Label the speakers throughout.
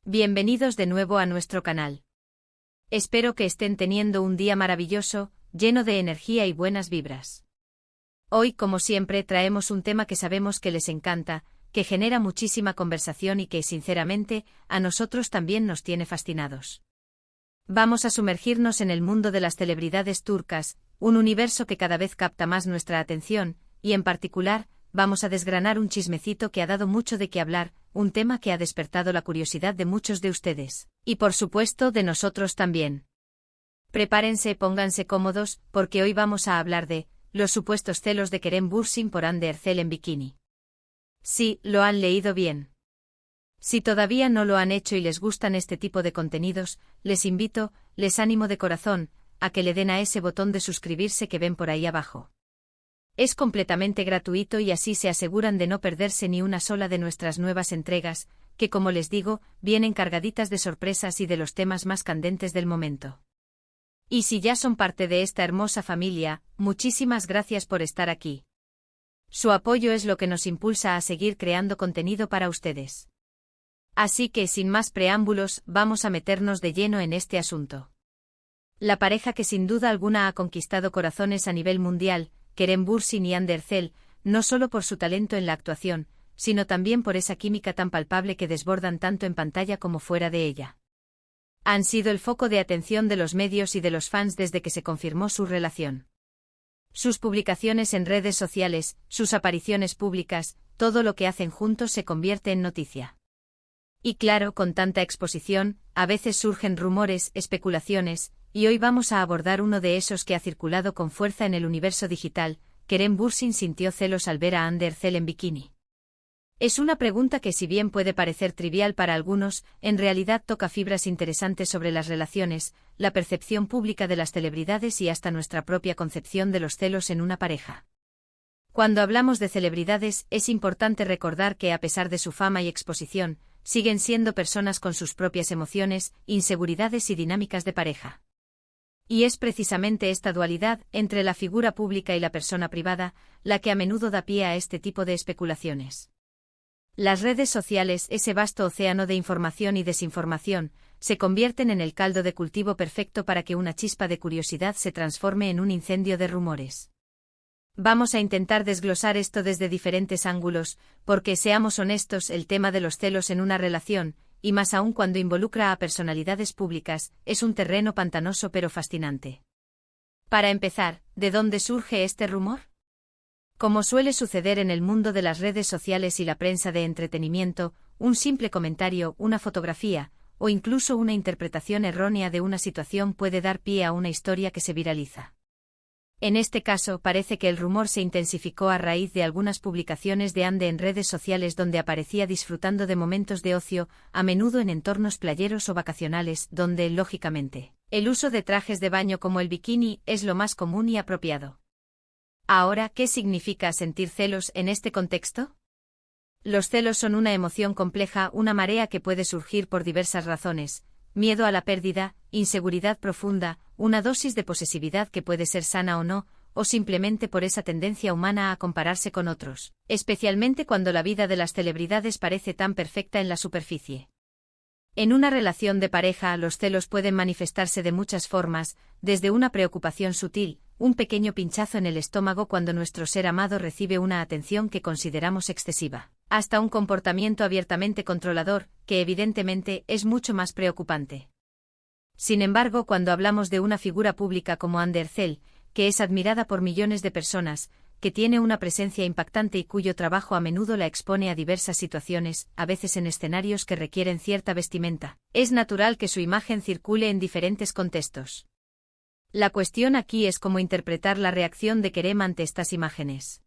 Speaker 1: Bienvenidos de nuevo a nuestro canal. Espero que estén teniendo un día maravilloso, lleno de energía y buenas vibras. Hoy, como siempre, traemos un tema que sabemos que les encanta, que genera muchísima conversación y que, sinceramente, a nosotros también nos tiene fascinados. Vamos a sumergirnos en el mundo de las celebridades turcas, un universo que cada vez capta más nuestra atención, y en particular, vamos a desgranar un chismecito que ha dado mucho de qué hablar, un tema que ha despertado la curiosidad de muchos de ustedes, y por supuesto de nosotros también. Prepárense, pónganse cómodos, porque hoy vamos a hablar de los supuestos celos de Kerem Bürsin por Hande Erçel en bikini. Sí, lo han leído bien. Si todavía no lo han hecho y les gustan este tipo de contenidos, les invito, les animo de corazón, a que le den a ese botón de suscribirse que ven por ahí abajo. Es completamente gratuito y así se aseguran de no perderse ni una sola de nuestras nuevas entregas, que como les digo, vienen cargaditas de sorpresas y de los temas más candentes del momento. Y si ya son parte de esta hermosa familia, muchísimas gracias por estar aquí. Su apoyo es lo que nos impulsa a seguir creando contenido para ustedes. Así que, sin más preámbulos, vamos a meternos de lleno en este asunto. La pareja que sin duda alguna ha conquistado corazones a nivel mundial, Kerem Bürsin y Hande Erçel, no solo por su talento en la actuación, sino también por esa química tan palpable que desbordan tanto en pantalla como fuera de ella. Han sido el foco de atención de los medios y de los fans desde que se confirmó su relación. Sus publicaciones en redes sociales, sus apariciones públicas, todo lo que hacen juntos se convierte en noticia. Y claro, con tanta exposición, a veces surgen rumores, especulaciones, y hoy vamos a abordar uno de esos que ha circulado con fuerza en el universo digital. Kerem Bürsin sintió celos al ver a Hande Erçel en bikini. Es una pregunta que, si bien puede parecer trivial para algunos, en realidad toca fibras interesantes sobre las relaciones, la percepción pública de las celebridades y hasta nuestra propia concepción de los celos en una pareja. Cuando hablamos de celebridades, es importante recordar que, a pesar de su fama y exposición, siguen siendo personas con sus propias emociones, inseguridades y dinámicas de pareja. Y es precisamente esta dualidad, entre la figura pública y la persona privada, la que a menudo da pie a este tipo de especulaciones. Las redes sociales, ese vasto océano de información y desinformación, se convierten en el caldo de cultivo perfecto para que una chispa de curiosidad se transforme en un incendio de rumores. Vamos a intentar desglosar esto desde diferentes ángulos, porque, seamos honestos, el tema de los celos en una relación, y más aún cuando involucra a personalidades públicas, es un terreno pantanoso pero fascinante. Para empezar, ¿de dónde surge este rumor? Como suele suceder en el mundo de las redes sociales y la prensa de entretenimiento, un simple comentario, una fotografía, o incluso una interpretación errónea de una situación puede dar pie a una historia que se viraliza. En este caso, parece que el rumor se intensificó a raíz de algunas publicaciones de Hande en redes sociales donde aparecía disfrutando de momentos de ocio, a menudo en entornos playeros o vacacionales, donde, lógicamente, el uso de trajes de baño como el bikini es lo más común y apropiado. Ahora, ¿qué significa sentir celos en este contexto? Los celos son una emoción compleja, una marea que puede surgir por diversas razones: miedo a la pérdida, inseguridad profunda, una dosis de posesividad que puede ser sana o no, o simplemente por esa tendencia humana a compararse con otros, especialmente cuando la vida de las celebridades parece tan perfecta en la superficie. En una relación de pareja, los celos pueden manifestarse de muchas formas, desde una preocupación sutil, un pequeño pinchazo en el estómago cuando nuestro ser amado recibe una atención que consideramos excesiva, hasta un comportamiento abiertamente controlador, que evidentemente es mucho más preocupante. Sin embargo, cuando hablamos de una figura pública como Hande Erçel, que es admirada por millones de personas, que tiene una presencia impactante y cuyo trabajo a menudo la expone a diversas situaciones, a veces en escenarios que requieren cierta vestimenta, es natural que su imagen circule en diferentes contextos. La cuestión aquí es cómo interpretar la reacción de Kerem ante estas imágenes.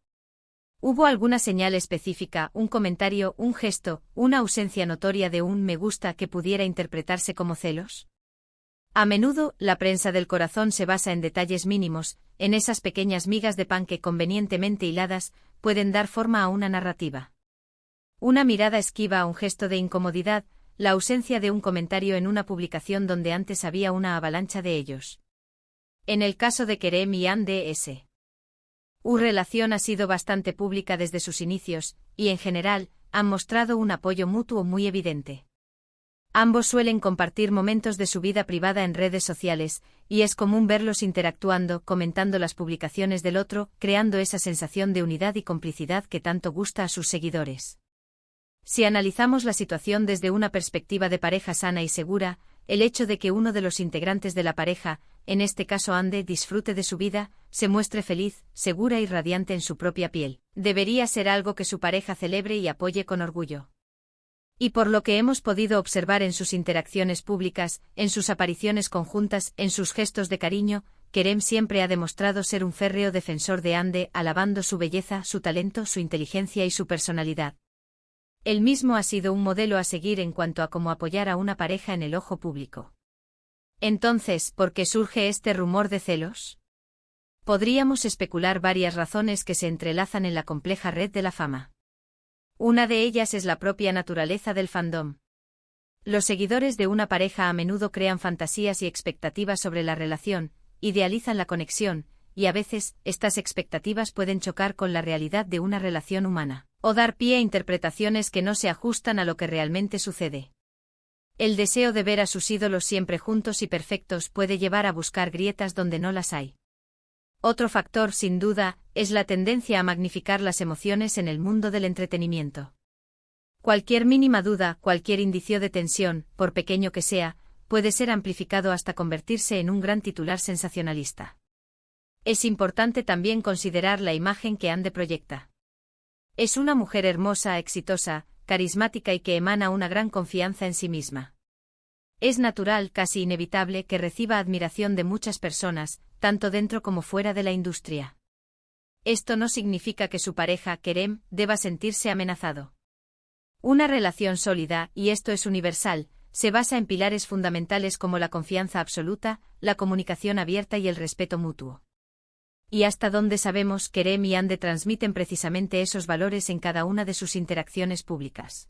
Speaker 1: ¿Hubo alguna señal específica, un comentario, un gesto, una ausencia notoria de un me gusta que pudiera interpretarse como celos? A menudo, la prensa del corazón se basa en detalles mínimos, en esas pequeñas migas de pan que, convenientemente hiladas, pueden dar forma a una narrativa. Una mirada esquiva, un gesto de incomodidad, la ausencia de un comentario en una publicación donde antes había una avalancha de ellos. En el caso de Kerem y Hande Erçel, su relación ha sido bastante pública desde sus inicios, y en general, han mostrado un apoyo mutuo muy evidente. Ambos suelen compartir momentos de su vida privada en redes sociales, y es común verlos interactuando, comentando las publicaciones del otro, creando esa sensación de unidad y complicidad que tanto gusta a sus seguidores. Si analizamos la situación desde una perspectiva de pareja sana y segura, el hecho de que uno de los integrantes de la pareja, en este caso Ande, disfrute de su vida, se muestre feliz, segura y radiante en su propia piel, debería ser algo que su pareja celebre y apoye con orgullo. Y por lo que hemos podido observar en sus interacciones públicas, en sus apariciones conjuntas, en sus gestos de cariño, Kerem siempre ha demostrado ser un férreo defensor de Ande, alabando su belleza, su talento, su inteligencia y su personalidad. Él mismo ha sido un modelo a seguir en cuanto a cómo apoyar a una pareja en el ojo público. Entonces, ¿por qué surge este rumor de celos? Podríamos especular varias razones que se entrelazan en la compleja red de la fama. Una de ellas es la propia naturaleza del fandom. Los seguidores de una pareja a menudo crean fantasías y expectativas sobre la relación, idealizan la conexión, y a veces, estas expectativas pueden chocar con la realidad de una relación humana, o dar pie a interpretaciones que no se ajustan a lo que realmente sucede. El deseo de ver a sus ídolos siempre juntos y perfectos puede llevar a buscar grietas donde no las hay. Otro factor, sin duda, es la tendencia a magnificar las emociones en el mundo del entretenimiento. Cualquier mínima duda, cualquier indicio de tensión, por pequeño que sea, puede ser amplificado hasta convertirse en un gran titular sensacionalista. Es importante también considerar la imagen que Ande proyecta. Es una mujer hermosa, exitosa, carismática y que emana una gran confianza en sí misma. Es natural, casi inevitable, que reciba admiración de muchas personas, tanto dentro como fuera de la industria. Esto no significa que su pareja, Kerem, deba sentirse amenazado. Una relación sólida, y esto es universal, se basa en pilares fundamentales como la confianza absoluta, la comunicación abierta y el respeto mutuo. Y hasta donde sabemos, Kerem y Ande transmiten precisamente esos valores en cada una de sus interacciones públicas.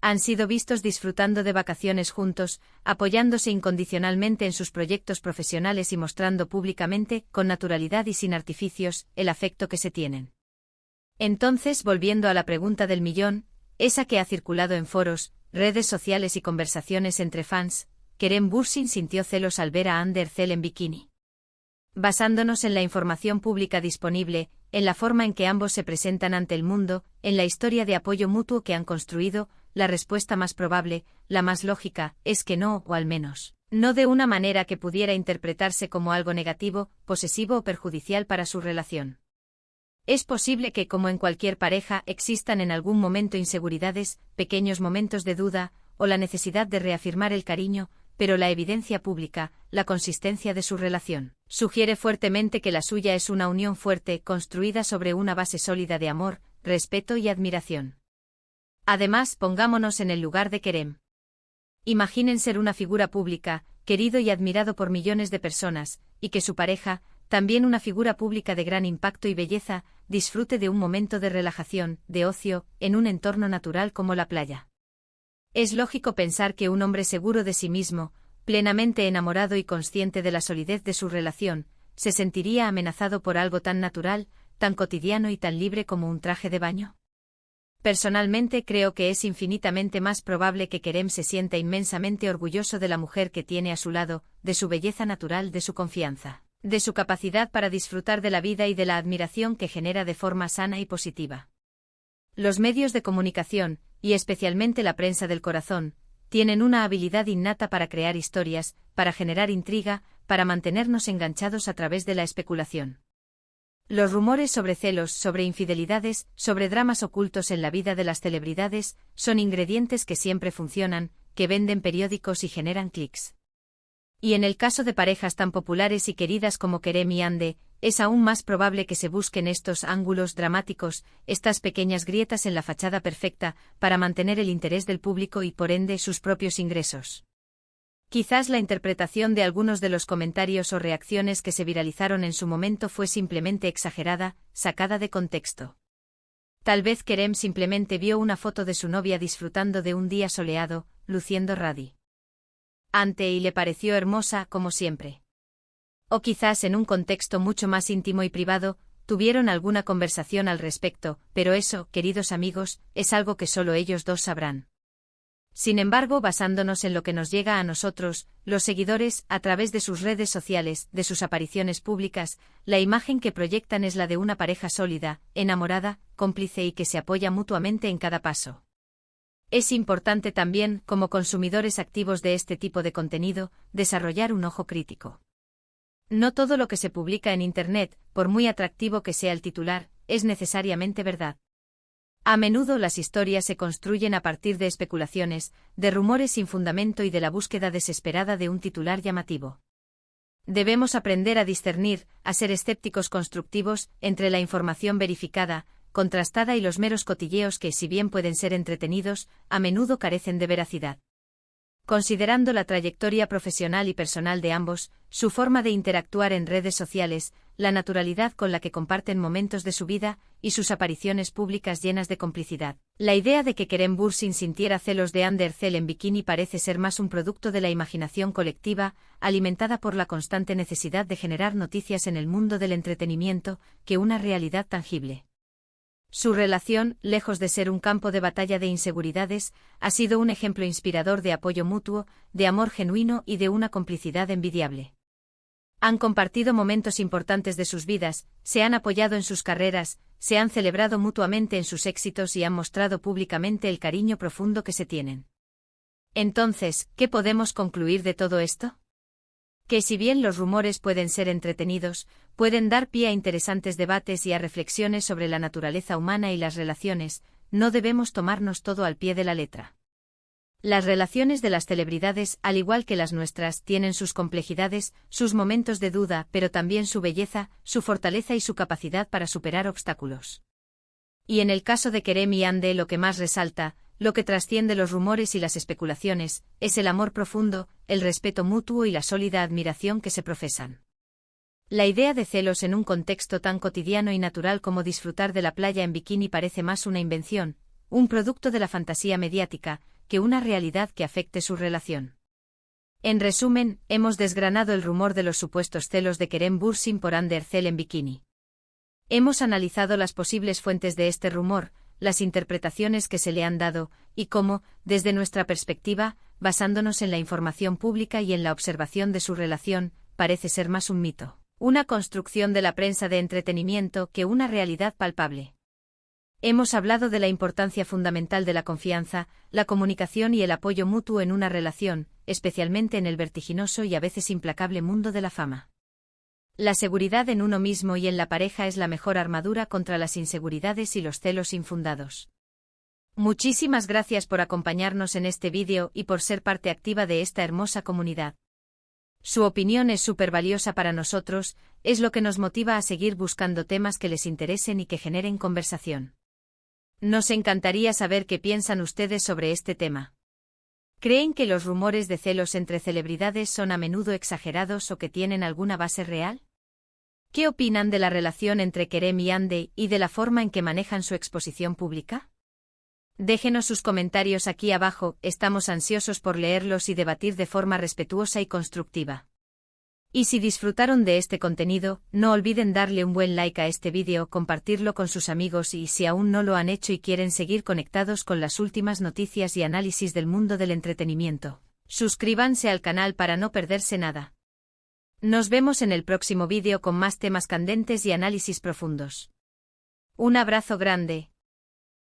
Speaker 1: Han sido vistos disfrutando de vacaciones juntos, apoyándose incondicionalmente en sus proyectos profesionales y mostrando públicamente, con naturalidad y sin artificios, el afecto que se tienen. Entonces, volviendo a la pregunta del millón, esa que ha circulado en foros, redes sociales y conversaciones entre fans, Kerem Bürsin sintió celos al ver a Ande Erçel en bikini. Basándonos en la información pública disponible, en la forma en que ambos se presentan ante el mundo, en la historia de apoyo mutuo que han construido, la respuesta más probable, la más lógica, es que no, o al menos, no de una manera que pudiera interpretarse como algo negativo, posesivo o perjudicial para su relación. Es posible que, como en cualquier pareja, existan en algún momento inseguridades, pequeños momentos de duda, o la necesidad de reafirmar el cariño, pero la evidencia pública, la consistencia de su relación, sugiere fuertemente que la suya es una unión fuerte, construida sobre una base sólida de amor, respeto y admiración. Además, pongámonos en el lugar de Kerem. Imaginen ser una figura pública, querido y admirado por millones de personas, y que su pareja, también una figura pública de gran impacto y belleza, disfrute de un momento de relajación, de ocio, en un entorno natural como la playa. Es lógico pensar que un hombre seguro de sí mismo, plenamente enamorado y consciente de la solidez de su relación, se sentiría amenazado por algo tan natural, tan cotidiano y tan libre como un traje de baño. Personalmente creo que es infinitamente más probable que Kerem se sienta inmensamente orgulloso de la mujer que tiene a su lado, de su belleza natural, de su confianza, de su capacidad para disfrutar de la vida y de la admiración que genera de forma sana y positiva. Los medios de comunicación, y especialmente la prensa del corazón, tienen una habilidad innata para crear historias, para generar intriga, para mantenernos enganchados a través de la especulación. Los rumores sobre celos, sobre infidelidades, sobre dramas ocultos en la vida de las celebridades, son ingredientes que siempre funcionan, que venden periódicos y generan clics. Y en el caso de parejas tan populares y queridas como Kerem y Ande, es aún más probable que se busquen estos ángulos dramáticos, estas pequeñas grietas en la fachada perfecta, para mantener el interés del público y por ende sus propios ingresos. Quizás la interpretación de algunos de los comentarios o reacciones que se viralizaron en su momento fue simplemente exagerada, sacada de contexto. Tal vez Kerem simplemente vio una foto de su novia disfrutando de un día soleado, luciendo radiante y le pareció hermosa, como siempre. O quizás en un contexto mucho más íntimo y privado, tuvieron alguna conversación al respecto, pero eso, queridos amigos, es algo que solo ellos dos sabrán. Sin embargo, basándonos en lo que nos llega a nosotros, los seguidores, a través de sus redes sociales, de sus apariciones públicas, la imagen que proyectan es la de una pareja sólida, enamorada, cómplice y que se apoya mutuamente en cada paso. Es importante también, como consumidores activos de este tipo de contenido, desarrollar un ojo crítico. No todo lo que se publica en Internet, por muy atractivo que sea el titular, es necesariamente verdad. A menudo las historias se construyen a partir de especulaciones, de rumores sin fundamento y de la búsqueda desesperada de un titular llamativo. Debemos aprender a discernir, a ser escépticos constructivos, entre la información verificada, contrastada y los meros cotilleos que, si bien pueden ser entretenidos, a menudo carecen de veracidad. Considerando la trayectoria profesional y personal de ambos, su forma de interactuar en redes sociales, la naturalidad con la que comparten momentos de su vida, y sus apariciones públicas llenas de complicidad, la idea de que Kerem Bürsin sintiera celos de Hande Erçel en bikini parece ser más un producto de la imaginación colectiva, alimentada por la constante necesidad de generar noticias en el mundo del entretenimiento, que una realidad tangible. Su relación, lejos de ser un campo de batalla de inseguridades, ha sido un ejemplo inspirador de apoyo mutuo, de amor genuino y de una complicidad envidiable. Han compartido momentos importantes de sus vidas, se han apoyado en sus carreras, se han celebrado mutuamente en sus éxitos y han mostrado públicamente el cariño profundo que se tienen. Entonces, ¿qué podemos concluir de todo esto? Que si bien los rumores pueden ser entretenidos, pueden dar pie a interesantes debates y a reflexiones sobre la naturaleza humana y las relaciones, no debemos tomarnos todo al pie de la letra. Las relaciones de las celebridades, al igual que las nuestras, tienen sus complejidades, sus momentos de duda, pero también su belleza, su fortaleza y su capacidad para superar obstáculos. Y en el caso de Kerem y Hande, lo que más resalta, lo que trasciende los rumores y las especulaciones, es el amor profundo, el respeto mutuo y la sólida admiración que se profesan. La idea de celos en un contexto tan cotidiano y natural como disfrutar de la playa en bikini parece más una invención, un producto de la fantasía mediática, que una realidad que afecte su relación. En resumen, hemos desgranado el rumor de los supuestos celos de Kerem Bürsin por Hande Erçel en bikini. Hemos analizado las posibles fuentes de este rumor, las interpretaciones que se le han dado, y cómo, desde nuestra perspectiva, basándonos en la información pública y en la observación de su relación, parece ser más un mito, una construcción de la prensa de entretenimiento que una realidad palpable. Hemos hablado de la importancia fundamental de la confianza, la comunicación y el apoyo mutuo en una relación, especialmente en el vertiginoso y a veces implacable mundo de la fama. La seguridad en uno mismo y en la pareja es la mejor armadura contra las inseguridades y los celos infundados. Muchísimas gracias por acompañarnos en este vídeo y por ser parte activa de esta hermosa comunidad. Su opinión es súper valiosa para nosotros, es lo que nos motiva a seguir buscando temas que les interesen y que generen conversación. Nos encantaría saber qué piensan ustedes sobre este tema. ¿Creen que los rumores de celos entre celebridades son a menudo exagerados o que tienen alguna base real? ¿Qué opinan de la relación entre Kerem y Hande y de la forma en que manejan su exposición pública? Déjenos sus comentarios aquí abajo, estamos ansiosos por leerlos y debatir de forma respetuosa y constructiva. Y si disfrutaron de este contenido, no olviden darle un buen like a este vídeo, compartirlo con sus amigos y si aún no lo han hecho y quieren seguir conectados con las últimas noticias y análisis del mundo del entretenimiento, suscríbanse al canal para no perderse nada. Nos vemos en el próximo vídeo con más temas candentes y análisis profundos. Un abrazo grande.